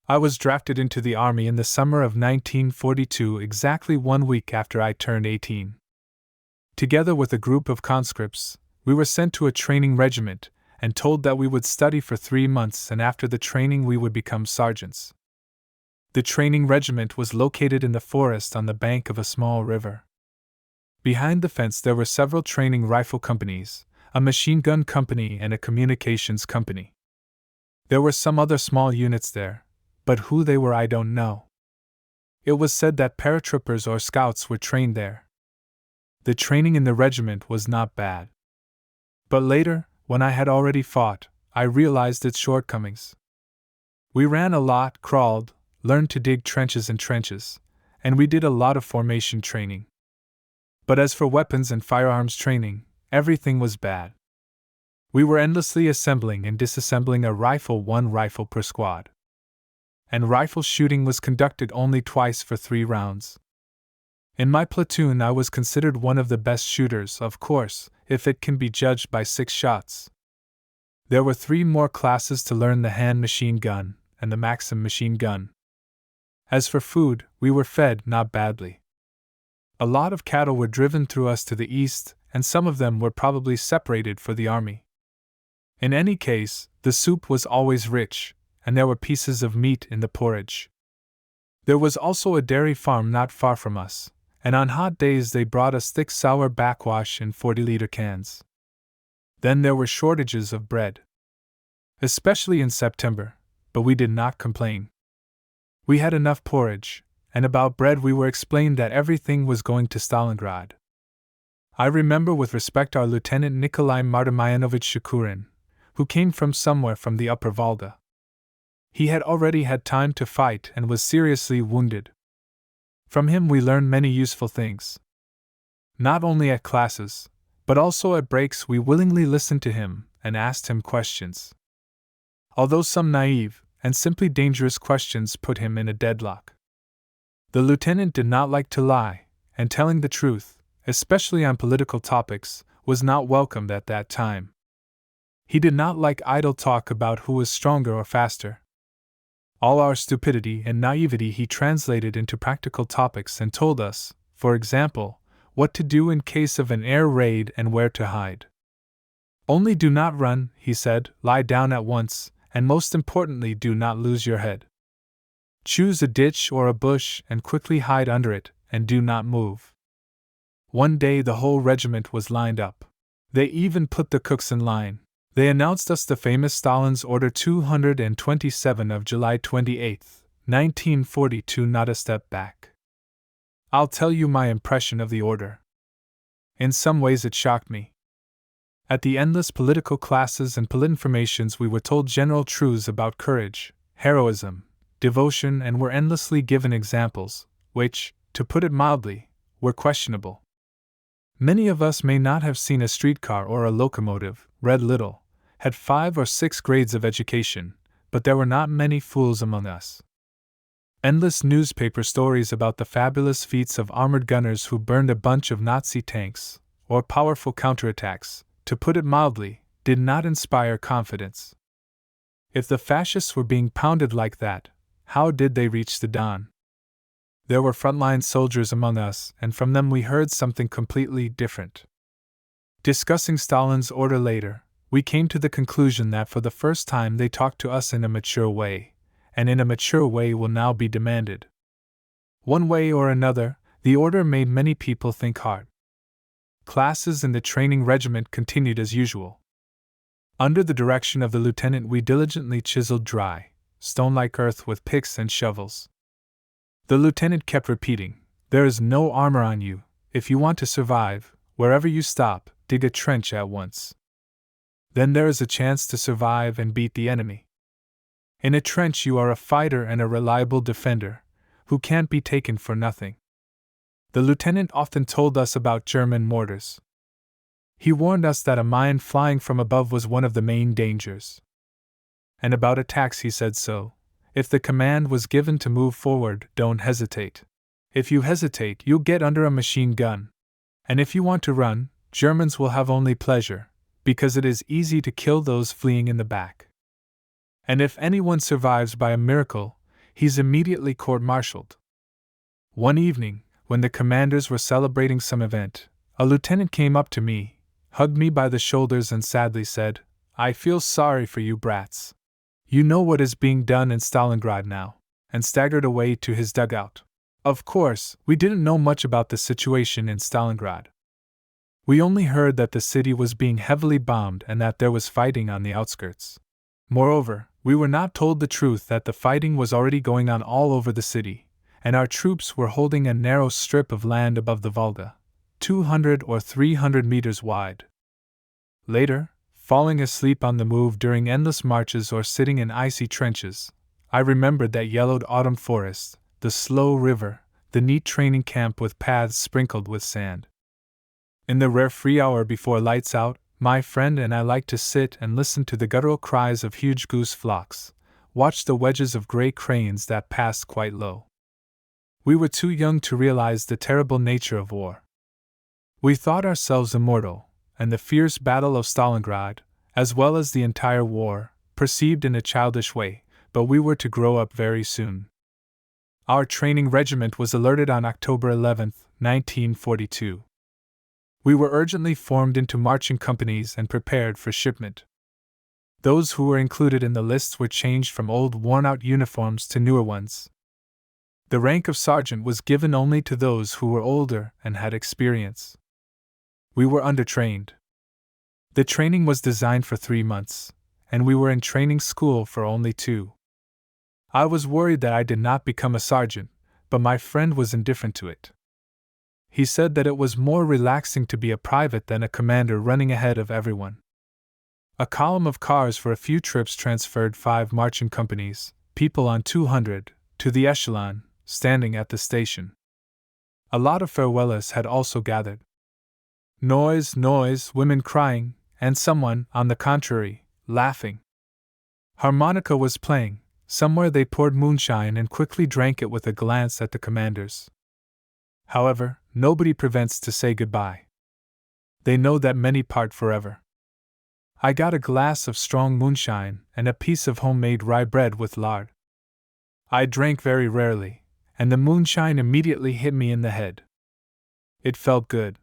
I was drafted into the army in the summer of 1942, exactly 1 week after I turned 18. Together with a group of conscripts, we were sent to a training regiment and told that we would study for 3 months, and after the training we would become sergeants. The training regiment was located in the forest on the bank of a small river. Behind the fence there were several training rifle companies, a machine gun company, and a communications company. There were some other small units there, but who they were I don't know. It was said that paratroopers or scouts were trained there. The training in the regiment was not bad. But later, when I had already fought, I realized its shortcomings. We ran a lot, crawled, learned to dig trenches and trenches, and we did a lot of formation training. But as for weapons and firearms training, everything was bad. We were endlessly assembling and disassembling a rifle, 1 rifle per squad. And rifle shooting was conducted only twice for 3 rounds. In my platoon I was considered one of the best shooters, of course, if it can be judged by 6 shots. There were 3 more classes to learn: the hand machine gun and the Maxim machine gun. As for food, we were fed not badly. A lot of cattle were driven through us to the east, and some of them were probably separated for the army. In any case, the soup was always rich, and there were pieces of meat in the porridge. There was also a dairy farm not far from us, and on hot days they brought us thick sour backwash in 40-liter cans. Then there were shortages of bread, especially in September, but we did not complain. We had enough porridge, and about bread we were explained that everything was going to Stalingrad. I remember with respect our Lieutenant Nikolai Martymyanovich Shakurin, who came from somewhere from the Upper Volga. He had already had time to fight and was seriously wounded. From him we learned many useful things. Not only at classes, but also at breaks we willingly listened to him and asked him questions. Although some naive and simply dangerous questions put him in a deadlock. The lieutenant did not like to lie, and telling the truth, especially on political topics, was not welcomed at that time. He did not like idle talk about who was stronger or faster. All our stupidity and naivety he translated into practical topics and told us, for example, what to do in case of an air raid and where to hide. Only do not run, he said, lie down at once, and most importantly do not lose your head. Choose a ditch or a bush and quickly hide under it, and do not move. One day the whole regiment was lined up. They even put the cooks in line. They announced us the famous Stalin's Order 227 of July 28, 1942, not a step back. I'll tell you my impression of the order. In some ways it shocked me. At the endless political classes and politinformations we were told general truths about courage, heroism, devotion, and were endlessly given examples, which, to put it mildly, were questionable. Many of us may not have seen a streetcar or a locomotive, read little, had 5 or 6 grades of education, but there were not many fools among us. Endless newspaper stories about the fabulous feats of armored gunners who burned a bunch of Nazi tanks, or powerful counterattacks, to put it mildly, did not inspire confidence. If the fascists were being pounded like that, how did they reach the Don? There were frontline soldiers among us, and from them we heard something completely different. Discussing Stalin's order later, we came to the conclusion that for the first time they talked to us in a mature way, and in a mature way will now be demanded. One way or another, the order made many people think hard. Classes in the training regiment continued as usual. Under the direction of the lieutenant we diligently chiseled dry, stone-like earth with picks and shovels. The lieutenant kept repeating, "There is no armor on you. If you want to survive, wherever you stop, dig a trench at once. Then there is a chance to survive and beat the enemy. In a trench you are a fighter and a reliable defender, who can't be taken for nothing." The lieutenant often told us about German mortars. He warned us that a mine flying from above was one of the main dangers. And about attacks he said so. If the command was given to move forward, don't hesitate. If you hesitate, you'll get under a machine gun. And if you want to run, Germans will have only pleasure, because it is easy to kill those fleeing in the back. And if anyone survives by a miracle, he's immediately court-martialed. One evening, when the commanders were celebrating some event, a lieutenant came up to me, hugged me by the shoulders and sadly said, "I feel sorry for you brats. You know what is being done in Stalingrad now," and staggered away to his dugout. Of course, we didn't know much about the situation in Stalingrad. We only heard that the city was being heavily bombed and that there was fighting on the outskirts. Moreover, we were not told the truth that the fighting was already going on all over the city, and our troops were holding a narrow strip of land above the Volga, 200 or 300 meters wide. Later, falling asleep on the move during endless marches or sitting in icy trenches, I remembered that yellowed autumn forest, the slow river, the neat training camp with paths sprinkled with sand. In the rare free hour before lights out, my friend and I liked to sit and listen to the guttural cries of huge goose flocks, watch the wedges of gray cranes that passed quite low. We were too young to realize the terrible nature of war. We thought ourselves immortal, and the fierce battle of Stalingrad, as well as the entire war, perceived in a childish way, but we were to grow up very soon. Our training regiment was alerted on October 11, 1942. We were urgently formed into marching companies and prepared for shipment. Those who were included in the lists were changed from old worn-out uniforms to newer ones. The rank of sergeant was given only to those who were older and had experience. We were undertrained. The training was designed for 3 months, and we were in training school for only 2. I was worried that I did not become a sergeant, but my friend was indifferent to it. He said that it was more relaxing to be a private than a commander running ahead of everyone. A column of cars for a few trips transferred 5 marching companies, people on 200, to the echelon, standing at the station. A lot of farewellers had also gathered. Noise, women crying, and someone, on the contrary, laughing. Harmonica was playing. Somewhere they poured moonshine and quickly drank it with a glance at the commanders. However, nobody prevents to say goodbye. They know that many part forever. I got a glass of strong moonshine and a piece of homemade rye bread with lard. I drank very rarely, and the moonshine immediately hit me in the head. It felt good.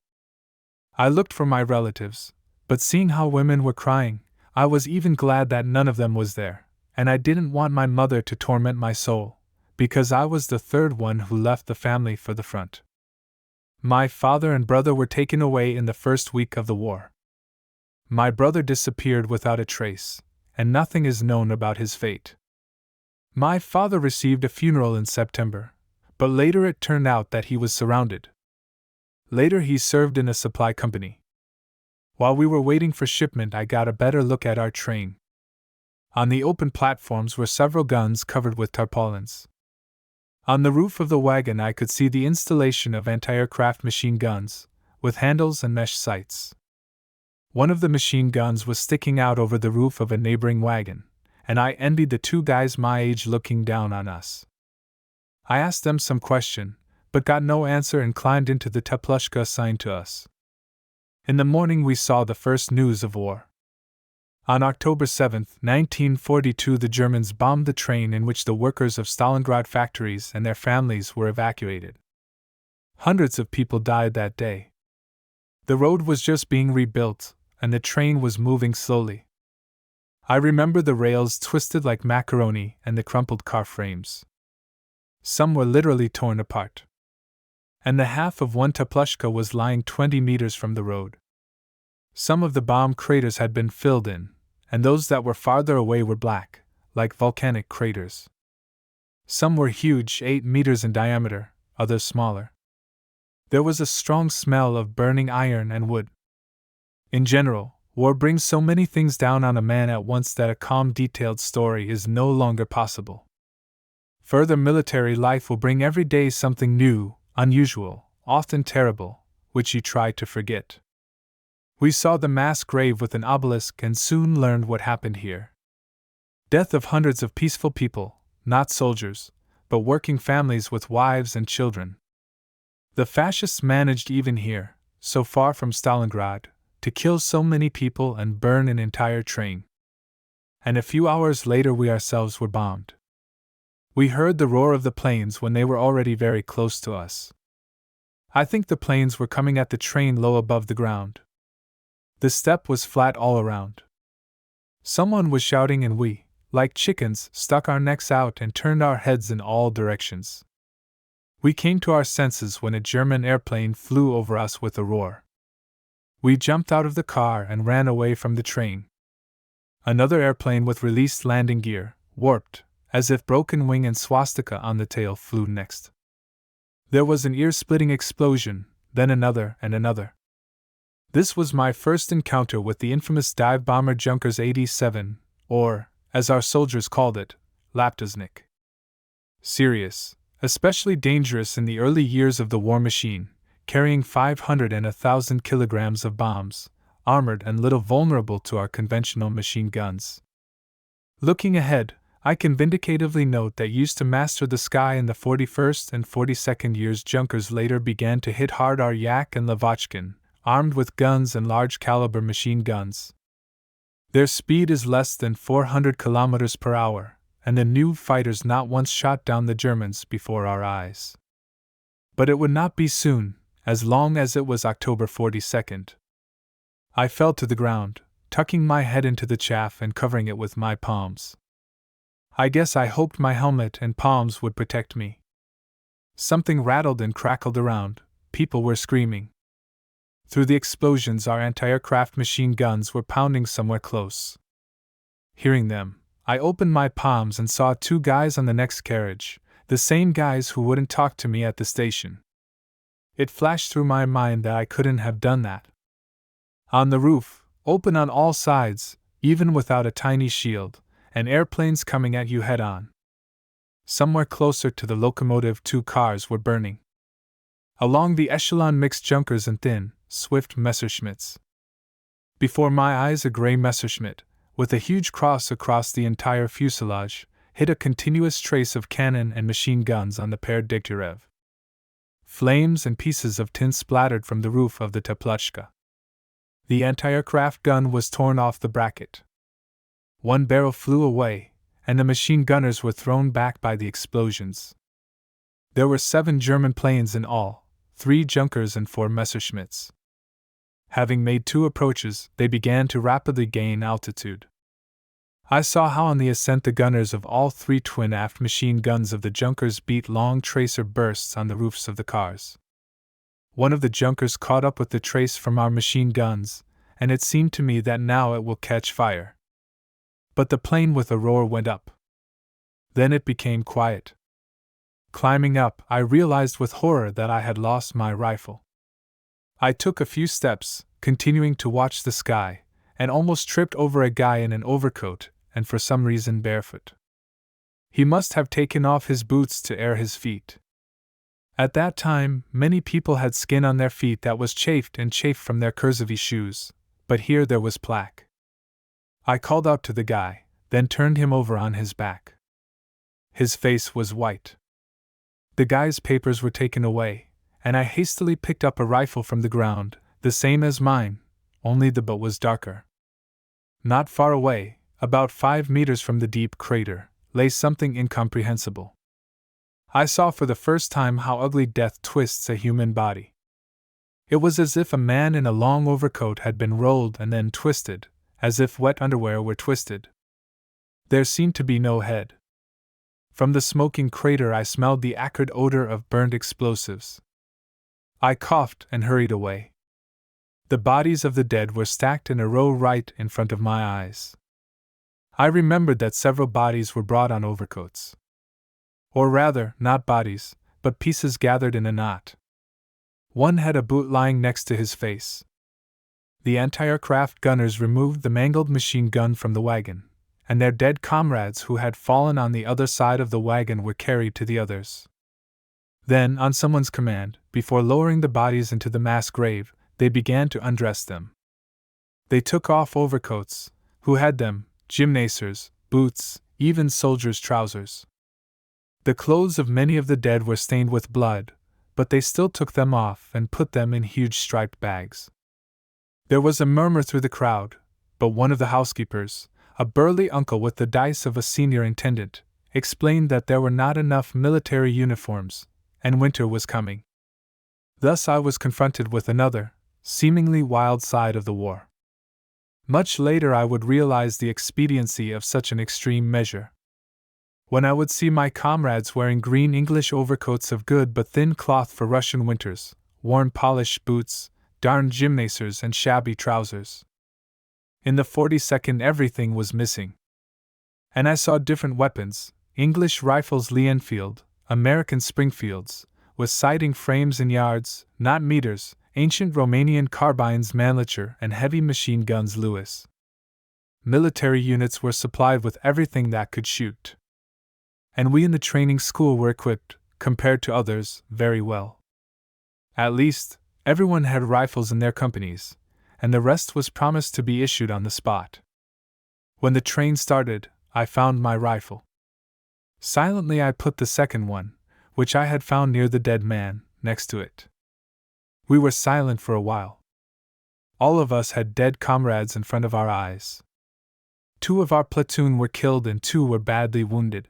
I looked for my relatives, but seeing how women were crying, I was even glad that none of them was there, and I didn't want my mother to torment my soul, because I was the 3rd one who left the family for the front. My father and brother were taken away in the first week of the war. My brother disappeared without a trace, and nothing is known about his fate. My father received a funeral in September, but later it turned out that he was surrounded. Later he served in a supply company. While we were waiting for shipment, I got a better look at our train. On the open platforms were several guns covered with tarpaulins. On the roof of the wagon I could see the installation of anti-aircraft machine guns, with handles and mesh sights. One of the machine guns was sticking out over the roof of a neighboring wagon, and I envied the 2 guys my age looking down on us. I asked them some question, but got no answer and climbed into the teplushka assigned to us. In the morning we saw the first news of war. On October 7, 1942, the Germans bombed the train in which the workers of Stalingrad factories and their families were evacuated. Hundreds of people died that day. The road was just being rebuilt, and the train was moving slowly. I remember the rails twisted like macaroni and the crumpled car frames. Some were literally torn apart. And the half of one teplushka was lying 20 meters from the road. Some of the bomb craters had been filled in, and those that were farther away were black, like volcanic craters. Some were huge, 8 meters in diameter, others smaller. There was a strong smell of burning iron and wood. In general, war brings so many things down on a man at once that a calm, detailed story is no longer possible. Further, military life will bring every day something new, unusual, often terrible, which you try to forget. We saw the mass grave with an obelisk and soon learned what happened here. Death of hundreds of peaceful people, not soldiers, but working families with wives and children. The fascists managed even here, so far from Stalingrad, to kill so many people and burn an entire train. And a few hours later we ourselves were bombed. We heard the roar of the planes when they were already very close to us. I think the planes were coming at the train low above the ground. The steppe was flat all around. Someone was shouting and we, like chickens, stuck our necks out and turned our heads in all directions. We came to our senses when a German airplane flew over us with a roar. We jumped out of the car and ran away from the train. Another airplane with released landing gear, warped, as if broken wing and swastika on the tail, flew next. There was an ear-splitting explosion, then another and another. This was my first encounter with the infamous dive bomber Junkers 87, or, as our soldiers called it, Laptosnik. Serious, especially dangerous in the early years of the war machine, carrying 500 and 1,000 kilograms of bombs, armored and little vulnerable to our conventional machine guns. Looking ahead, I can vindicatively note that used to master the sky in the 41st and 42nd years, Junkers later began to hit hard our Yak and Lavochkin, armed with guns and large-caliber machine guns. Their speed is less than 400 kilometers per hour, and the new fighters not once shot down the Germans before our eyes. But it would not be soon, as long as it was October 42nd. I fell to the ground, tucking my head into the chaff and covering it with my palms. I guess I hoped my helmet and palms would protect me. Something rattled and crackled around, people were screaming. Through the explosions, our anti-aircraft machine guns were pounding somewhere close. Hearing them, I opened my palms and saw two guys on the next carriage, the same guys who wouldn't talk to me at the station. It flashed through my mind that I couldn't have done that. On the roof, open on all sides, even without a tiny shield, and airplanes coming at you head-on. Somewhere closer to the locomotive, two cars were burning. Along the echelon, mixed Junkers and thin, swift Messerschmitts. Before my eyes, a gray Messerschmitt, with a huge cross across the entire fuselage, hit a continuous trace of cannon and machine guns on the paired Degtyarev. Flames and pieces of tin splattered from the roof of the Tepluchka. The anti-aircraft gun was torn off the bracket. One barrel flew away, and the machine gunners were thrown back by the explosions. There were 7 German planes in all, 3 Junkers and 4 Messerschmitts. Having made 2 approaches, they began to rapidly gain altitude. I saw how on the ascent the gunners of all 3 twin aft machine guns of the Junkers beat long tracer bursts on the roofs of the cars. One of the Junkers caught up with the trace from our machine guns, and it seemed to me that now it will catch fire. But the plane with a roar went up. Then it became quiet. Climbing up, I realized with horror that I had lost my rifle. I took a few steps, continuing to watch the sky, and almost tripped over a guy in an overcoat, and for some reason barefoot. He must have taken off his boots to air his feet. At that time, many people had skin on their feet that was chafed from their Kurzavy shoes, but here there was plaque. I called out to the guy, then turned him over on his back. His face was white. The guy's papers were taken away, and I hastily picked up a rifle from the ground, the same as mine, only the butt was darker. Not far away, about 5 meters from the deep crater, lay something incomprehensible. I saw for the first time how ugly death twists a human body. It was as if a man in a long overcoat had been rolled and then twisted, as if wet underwear were twisted. There seemed to be no head. From the smoking crater I smelled the acrid odor of burnt explosives. I coughed and hurried away. The bodies of the dead were stacked in a row right in front of my eyes. I remembered that several bodies were brought on overcoats. Or rather, not bodies, but pieces gathered in a knot. One had a boot lying next to his face. The anti-aircraft gunners removed the mangled machine gun from the wagon, and their dead comrades who had fallen on the other side of the wagon were carried to the others. Then, on someone's command, before lowering the bodies into the mass grave, they began to undress them. They took off overcoats, who had them, gymnasiers, boots, even soldiers' trousers. The clothes of many of the dead were stained with blood, but they still took them off and put them in huge striped bags. There was a murmur through the crowd, but one of the housekeepers, a burly uncle with the dice of a senior intendant, explained that there were not enough military uniforms, and winter was coming. Thus I was confronted with another, seemingly wild side of the war. Much later I would realize the expediency of such an extreme measure. When I would see my comrades wearing green English overcoats of good but thin cloth for Russian winters, worn polished boots, darned gymnasiers and shabby trousers. In the 42nd everything was missing. And I saw different weapons, English rifles Lee Enfield, American Springfields, with sighting frames in yards, not meters, ancient Romanian carbines Mannlicher and heavy machine guns Lewis. Military units were supplied with everything that could shoot. And we in the training school were equipped, compared to others, very well. At least, everyone had rifles in their companies, and the rest was promised to be issued on the spot. When the train started, I found my rifle. Silently I put the second one, which I had found near the dead man, next to it. We were silent for a while. All of us had dead comrades in front of our eyes. 2 of our platoon were killed and 2 were badly wounded.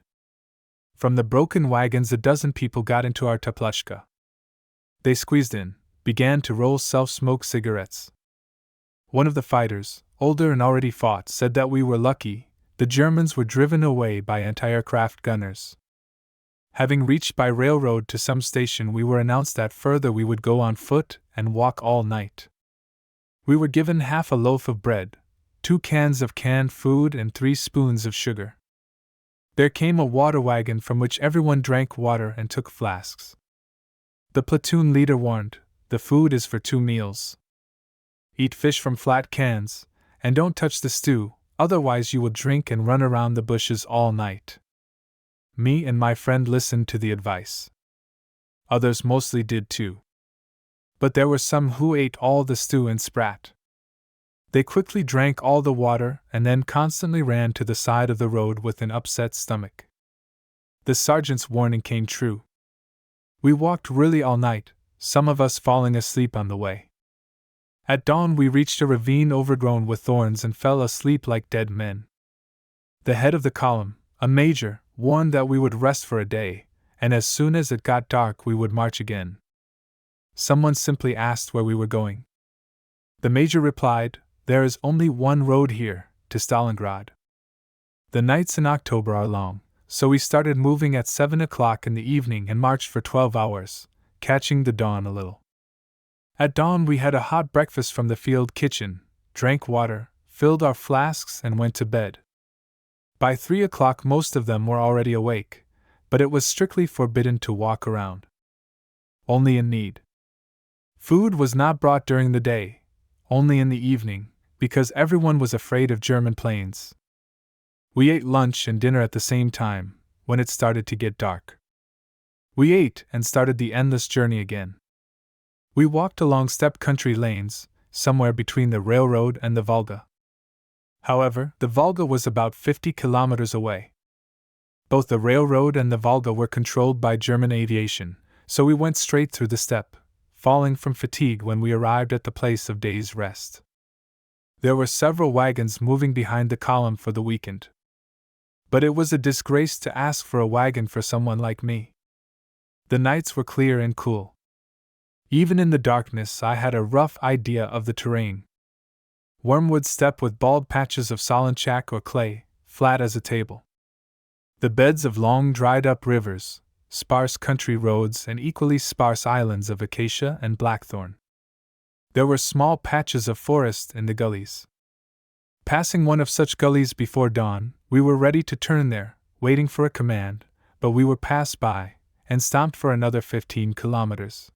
From the broken wagons a dozen people got into our teplushka. They squeezed in, began to roll self-smoked cigarettes. One of the fighters, older and already fought, said that we were lucky, the Germans were driven away by anti-aircraft gunners. Having reached by railroad to some station, we were announced that further we would go on foot and walk all night. We were given half a loaf of bread, 2 cans of canned food and 3 spoons of sugar. There came a water wagon from which everyone drank water and took flasks. The platoon leader warned, "The food is for 2 meals. Eat fish from flat cans, and don't touch the stew, otherwise you will drink and run around the bushes all night." Me and my friend listened to the advice. Others mostly did too. But there were some who ate all the stew and sprat. They quickly drank all the water and then constantly ran to the side of the road with an upset stomach. The sergeant's warning came true. We walked really all night, some of us falling asleep on the way. At dawn we reached a ravine overgrown with thorns and fell asleep like dead men. The head of the column, a major, warned that we would rest for a day, and as soon as it got dark we would march again. Someone simply asked where we were going. The major replied, "There is only one road here, to Stalingrad." The nights in October are long, so we started moving at 7 o'clock in the evening and marched for 12 hours, catching the dawn a little. At dawn we had a hot breakfast from the field kitchen, drank water, filled our flasks and went to bed. By 3 o'clock most of them were already awake, but it was strictly forbidden to walk around. Only in need. Food was not brought during the day, only in the evening, because everyone was afraid of German planes. We ate lunch and dinner at the same time, when it started to get dark. We ate and started the endless journey again. We walked along steppe country lanes, somewhere between the railroad and the Volga. However, the Volga was about 50 kilometers away. Both the railroad and the Volga were controlled by German aviation, so we went straight through the steppe, falling from fatigue when we arrived at the place of day's rest. There were several wagons moving behind the column for the weekend. But it was a disgrace to ask for a wagon for someone like me. The nights were clear and cool. Even in the darkness I had a rough idea of the terrain. Wormwood steppe with bald patches of salinchak or clay, flat as a table. The beds of long dried-up rivers, sparse country roads and equally sparse islands of acacia and blackthorn. There were small patches of forest in the gullies. Passing one of such gullies before dawn, we were ready to turn there, waiting for a command, but we were passed by, and stopped for another 15 kilometers.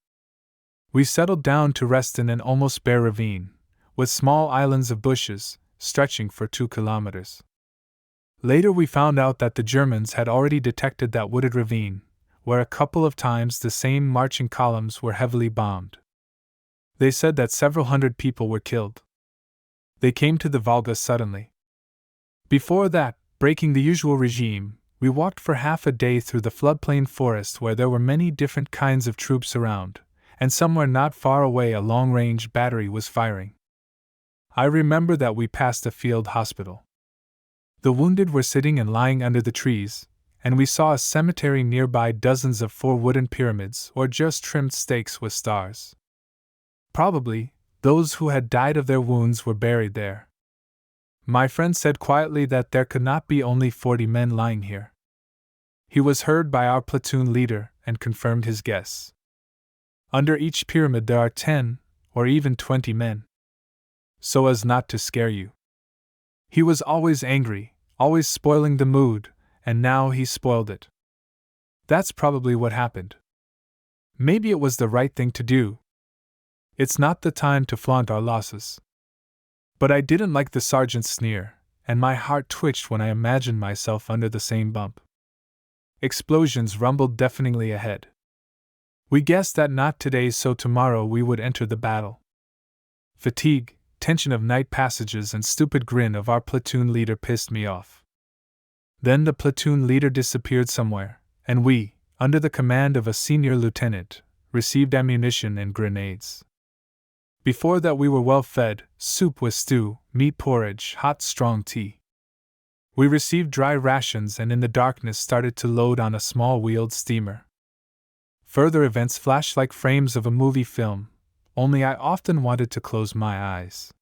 We settled down to rest in an almost bare ravine, with small islands of bushes, stretching for 2 kilometers. Later we found out that the Germans had already detected that wooded ravine, where a couple of times the same marching columns were heavily bombed. They said that several hundred people were killed. They came to the Volga suddenly. Before that, breaking the usual regime, we walked for half a day through the floodplain forest where there were many different kinds of troops around, and somewhere not far away a long-range battery was firing. I remember that we passed a field hospital. The wounded were sitting and lying under the trees, and we saw a cemetery nearby, dozens of 4 wooden pyramids or just trimmed stakes with stars. Probably, those who had died of their wounds were buried there. My friend said quietly that there could not be only 40 men lying here. He was heard by our platoon leader and confirmed his guess. Under each pyramid there are 10 or even 20 men. So as not to scare you. He was always angry, always spoiling the mood, and now he spoiled it. That's probably what happened. Maybe it was the right thing to do. It's not the time to flaunt our losses. But I didn't like the sergeant's sneer, and my heart twitched when I imagined myself under the same bump. Explosions rumbled deafeningly ahead. We guessed that not today so tomorrow we would enter the battle. Fatigue, tension of night passages, and stupid grin of our platoon leader pissed me off. Then the platoon leader disappeared somewhere, and we, under the command of a senior lieutenant, received ammunition and grenades. Before that we were well fed, soup with stew, meat porridge, hot strong tea. We received dry rations and in the darkness started to load on a small wheeled steamer. Further events flashed like frames of a movie film, only I often wanted to close my eyes.